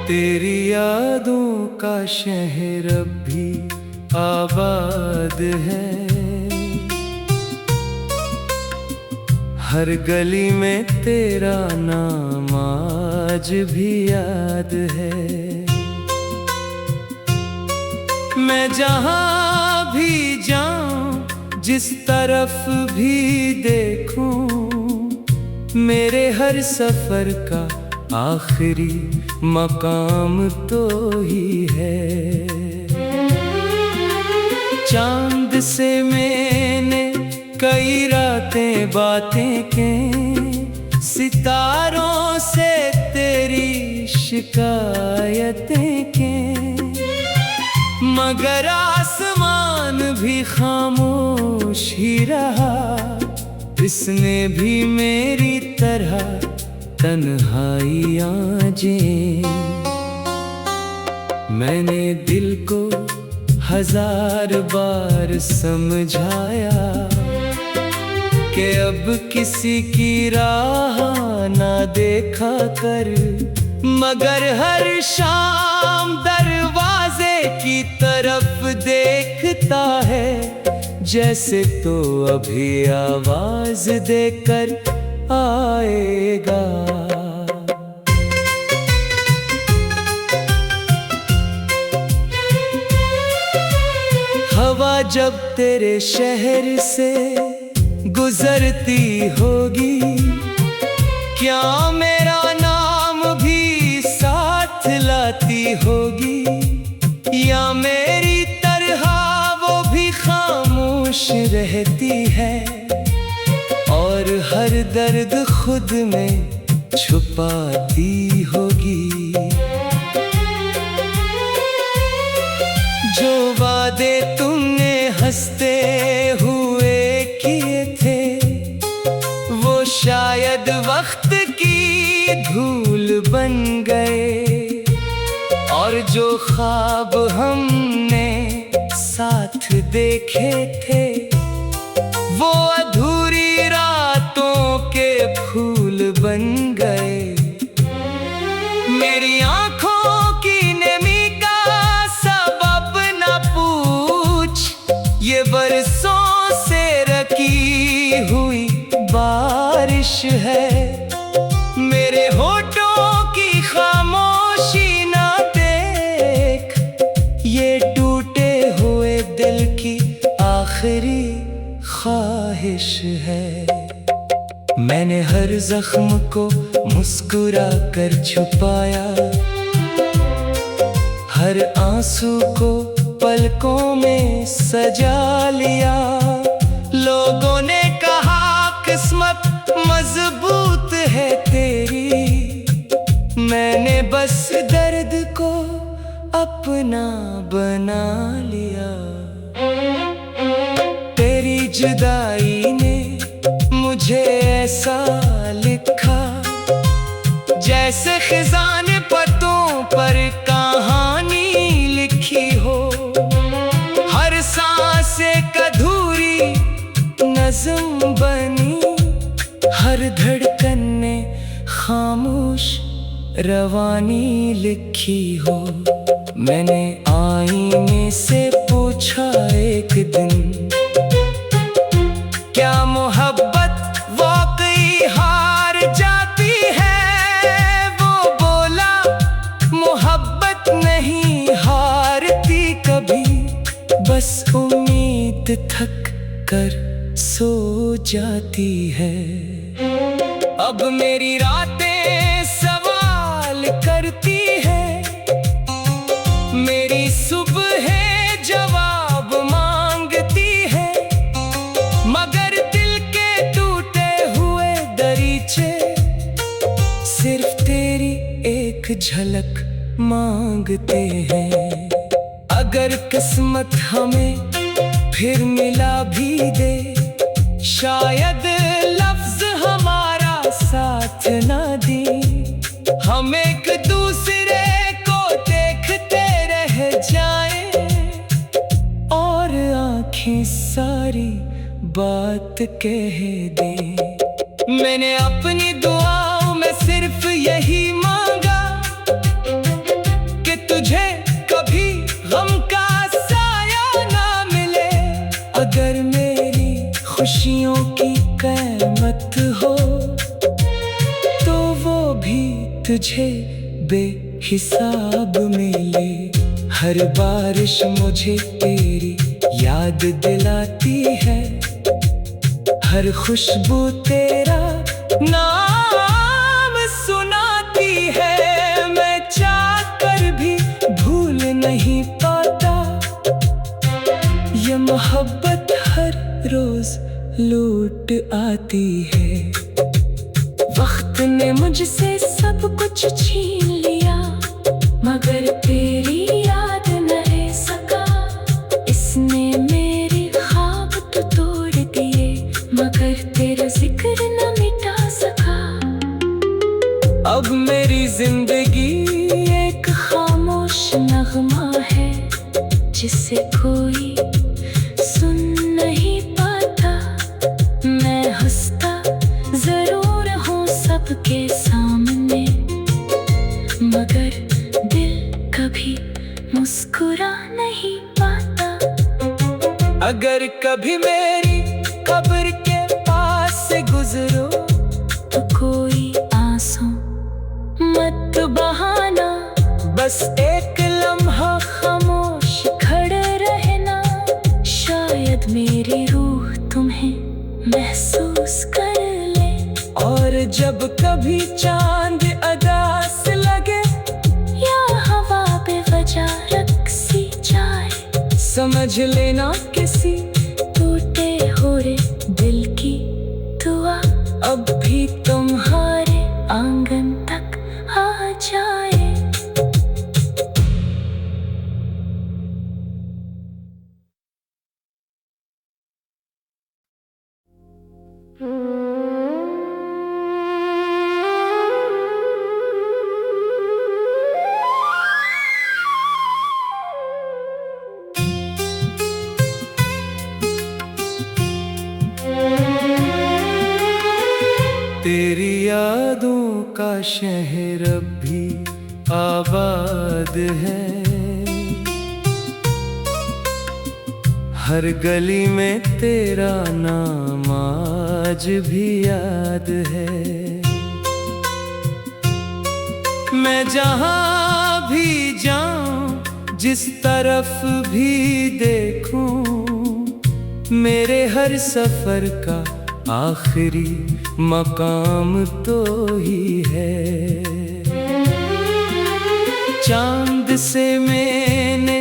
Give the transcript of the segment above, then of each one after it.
तेरी यादों का शहर अब भी आबाद है। हर गली में तेरा नाम आज भी याद है। मैं जहाँ भी जाऊं, जिस तरफ भी देखूं, मेरे हर सफर का आखिरी मकाम तो ही है। चांद से मैंने कई रातें बातें की, सितारों से तेरी शिकायतें की, मगर आसमान भी खामोश ही रहा। इसने भी मेरी तरह तन्हाइयाँ जी। मैंने दिल को 1000 बार समझाया कि अब किसी की राह ना देखा कर, मगर हर शाम दरवाजे की तरफ देखता है, जैसे तो अभी आवाज देकर आएगा। हवा जब तेरे शहर से गुजरती होगी, क्या मेरा नाम भी साथ लाती होगी, या मेरी तरह वो भी खामोश रहती है और हर दर्द खुद में छुपाती होगी। जो वादे तुमने हंसते हुए किए थे, वो शायद वक्त की धूल बन गए, और जो ख्वाब हमने साथ देखे थे, वो अधूरी रातों के फूल बन गए। मेरी आंखों की नमी का सबब न पूछ, ये बरसों से रखी हुई बारिश है। मेरे होठों की खामोशी ना देख, ये टूटे हुए दिल की आखिरी ख्वाहिश है। मैंने हर जख्म को मुस्कुरा कर छुपाया, हर आंसू को पलकों में सजा लिया। लोगों ने कहा किस्मत मजबूत है तेरी, मैंने बस दर्द को अपना बना लिया। तेरी जुदाई ने मुझे ऐसा लिखा, जैसे खिजाने पत्तों पर कहानी लिखी हो। हर सांस एक अधूरी नज़्म बनी, हर धड़कन ने खामोश रवानी लिखी हो। मैंने आईने से पूछा एक दिन, क्या मोहब्बत वाकई हार जाती है? वो बोला, मोहब्बत नहीं हारती कभी, बस उम्मीद थक कर सो जाती है। अब मेरी रातें सवाल करती है, मेरी सुबह जवाब मांगती है, मगर दिल के टूटे हुए दरीचे सिर्फ तेरी एक झलक मांगते हैं। अगर किस्मत हमें फिर मिला भी दे, शायद लफ्ज हमारा साथ ना दे, हम एक दूसरे को देखते रह जाएं और आँखें सारी बात कह दे। मैंने अपनी दुआओं में सिर्फ यही मांगा तुझे बेहिसाब मिले। हर बारिश मुझे तेरी याद दिलाती है, हर खुशबू तेरा नाम सुनाती है। मैं चाहकर भी भूल नहीं पाता, ये मोहब्बत हर रोज लूट आती है। वक्त ने मुझसे सब कुछ छीन लिया, मगर तेरी याद न रह सका। इसने मेरे ख्वाब तो तोड़ दिए, मगर तेरा जिक्र न मिटा सका। अब मेरी जिंदगी एक खामोश नगमा है, जिसे कोई सुन नहीं पाता। मैं हंसता जरूर हूँ सबके सामने, मगर दिल कभी मुस्कुरा नहीं पाता। अगर कभी मेरी कब्र के पास से गुजरो, तो कोई आंसू मत बहाना। बस एक लम्हा खामोश खड़े रहना, शायद मेरी रूह तुम्हें महसूस कर ले। और जब कभी चांद अदास लगे, या हवा बेवजह रक्सी जाए, समझ लेना किसी टूटे हुए दिल की दुआ अब भी तुम्हारे आंगन तक आ जाए। तेरी यादों का शहर अब भी आबाद है, हर गली में तेरा नाम आज भी याद है। मैं जहाँ भी जाऊं, जिस तरफ भी देखूं, मेरे हर सफर का आखिरी मकाम तो ही है। चांद से मैंने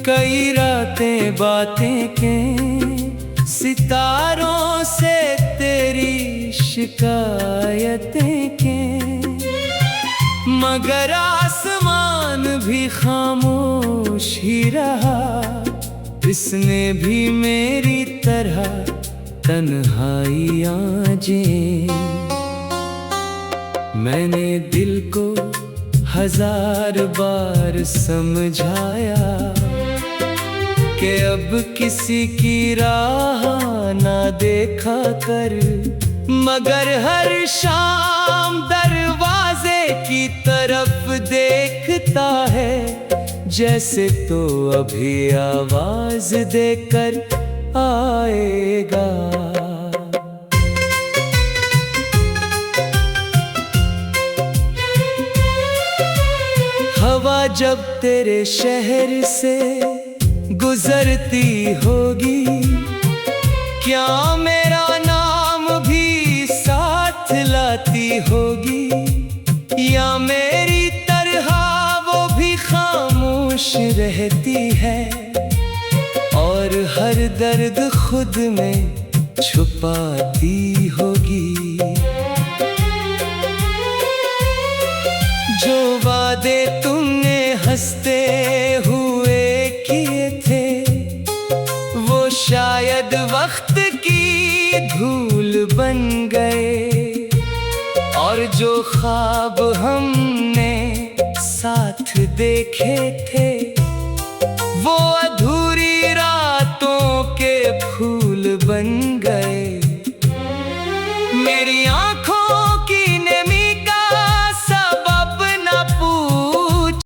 कई रातें बातें की, सितारों से तेरी शिकायतें की, मगर आसमान भी खामोश ही रहा। इसने भी मेरी तरह तन्हाइयाँ जी। मैंने दिल को 1000 बार समझाया कि अब किसी की राह ना देखा कर, मगर हर शाम दरवाजे की तरफ देखता है, जैसे तो अभी आवाज देकर आएगा। हवा जब तेरे शहर से गुजरती होगी, क्या मेरा नाम भी साथ लाती होगी, या मेरी तरह वो भी खामोश रहती है और हर दर्द खुद में छुपाती होगी। जो वादे तुमने हंसते हुए किए थे, वो शायद वक्त की धूल बन गए, और जो ख्वाब हमने साथ देखे थे, वो अधूरे